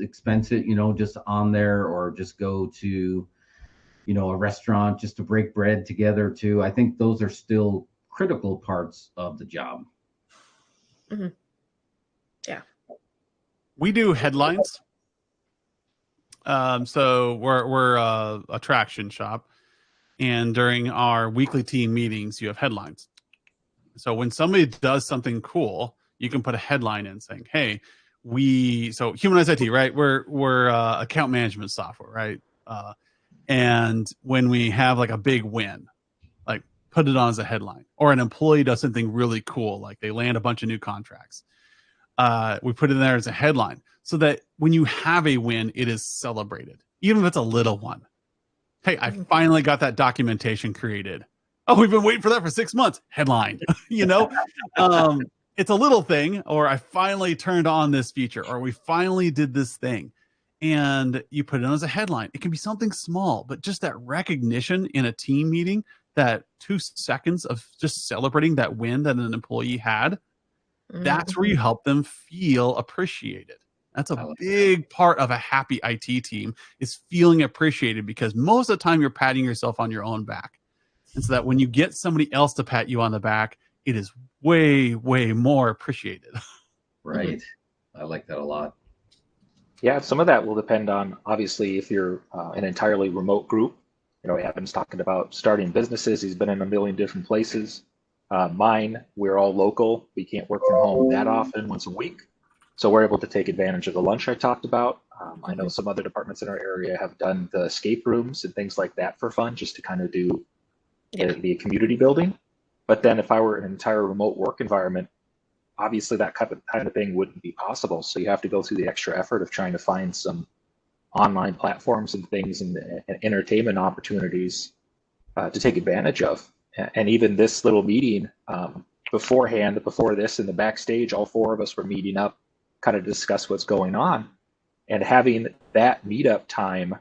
expense it, just on there, or just go to, a restaurant just to break bread together too. I think those are still critical parts of the job. Mm-hmm. Yeah. We do headlines. So we're a attraction shop. And during our weekly team meetings, you have headlines. So when somebody does something cool, you can put a headline in saying, "Hey, so Humanized IT, right? We're account management software, right? And when we have like a big win, like put it on as a headline, or an employee does something really cool, like they land a bunch of new contracts. We put it in there as a headline so that when you have a win, it is celebrated, even if it's a little one. Hey, I finally got that documentation created. Oh, we've been waiting for that for 6 months. Headline, it's a little thing, or I finally turned on this feature, or we finally did this thing. And you put it on as a headline. It can be something small, but just that recognition in a team meeting, that 2 seconds of just celebrating that win that an employee had, that's where you help them feel appreciated. That's a big part of a happy IT team, is feeling appreciated, because most of the time you're patting yourself on your own back. And so that when you get somebody else to pat you on the back, it is way, way more appreciated. Right. I like that a lot. Yeah, some of that will depend on, obviously, if you're an entirely remote group. Adam's talking about starting businesses. He's been in a million different places. Mine, we're all local. We can't work from home that often, once a week. So we're able to take advantage of the lunch I talked about. I know some other departments in our area have done the escape rooms and things like that for fun, just to kind of do the community building. But then if I were in an entire remote work environment, obviously that kind of thing wouldn't be possible. So you have to go through the extra effort of trying to find some online platforms and things and entertainment opportunities to take advantage of. And even this little meeting before this, in the backstage, all 4 of us were meeting up, kind of discuss what's going on, and having that meetup time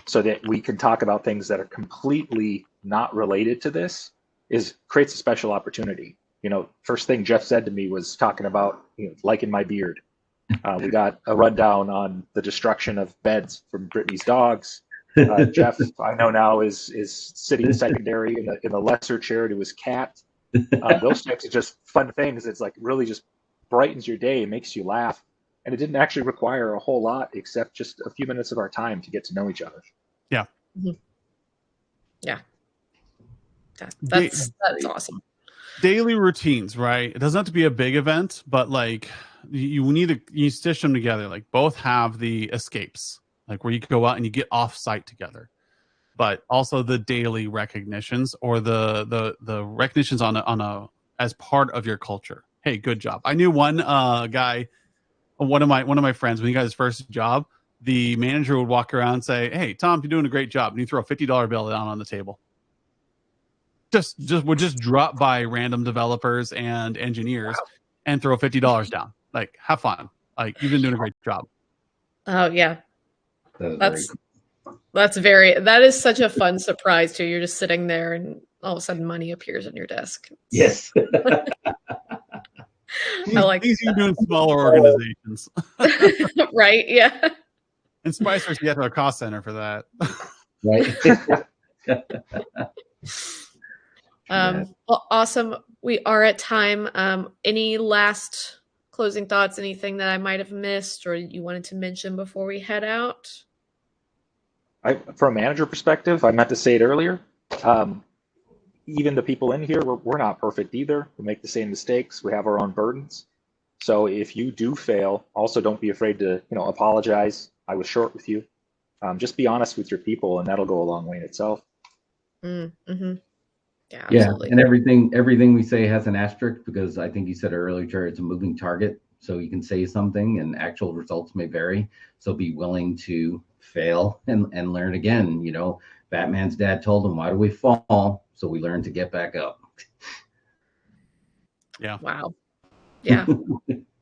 so that we can talk about things that are completely not related to this creates a special opportunity. First thing Jeff said to me was talking about liking my beard. We got a rundown on the destruction of beds from Brittany's dogs. Jeff, I know now, is sitting secondary in the lesser chair to his cat. Those types of just fun things. It's like really just brightens your day, makes you laugh. And it didn't actually require a whole lot except just a few minutes of our time to get to know each other. Yeah. Mm-hmm. Yeah. That's awesome. Daily routines, right? It doesn't have to be a big event, but like you stitch them together. Like both have the escapes, like where you go out and you get off site together, but also the daily recognitions, or the recognitions on a as part of your culture. Hey, good job. I knew one guy, one of my friends, when he got his first job, the manager would walk around and say, "Hey, Tom, you're doing a great job," and you throw a $50 bill down on the table. Would just drop by random developers and engineers and throw $50 down. Like, have fun. Like, you've been doing a great job. Oh yeah, that is such a fun surprise too. You're just sitting there and all of a sudden money appears on your desk. Yes. I like these you're doing smaller organizations. Right. Yeah. And Spicer's you have to have a cost center for that. Right. Well, awesome. We are at time. Any last closing thoughts? Anything that I might have missed or you wanted to mention before we head out? From a manager perspective, I meant to say it earlier. Even the people in here, we're not perfect either. We make the same mistakes. We have our own burdens. So if you do fail, also don't be afraid to, apologize. I was short with you. Just be honest with your people, and that'll go a long way in itself. Mm-hmm. Yeah, Yeah, absolutely. and everything we say has an asterisk, because I think you said earlier, Jerry, it's a moving target. So you can say something and actual results may vary. So be willing to fail and learn again. Batman's dad told him, why do we fall? So we learn to get back up. Yeah. Wow. Yeah.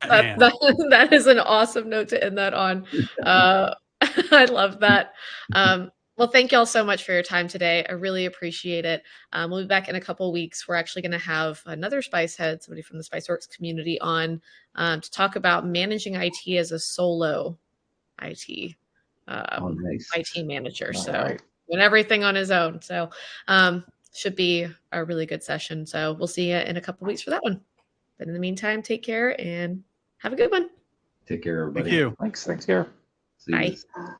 That is an awesome note to end that on. I love that. Well, thank y'all so much for your time today. I really appreciate it. We'll be back in a couple of weeks. We're actually going to have another Spice head, somebody from the Spiceworks community, on to talk about managing IT as a solo IT Nice. IT manager. All So right. doing everything on his own. So should be a really good session. So we'll see you in a couple of weeks for that one. But in the meantime, take care and have a good one. Take care, everybody. Thank you. Thanks, Gary. See Bye. you.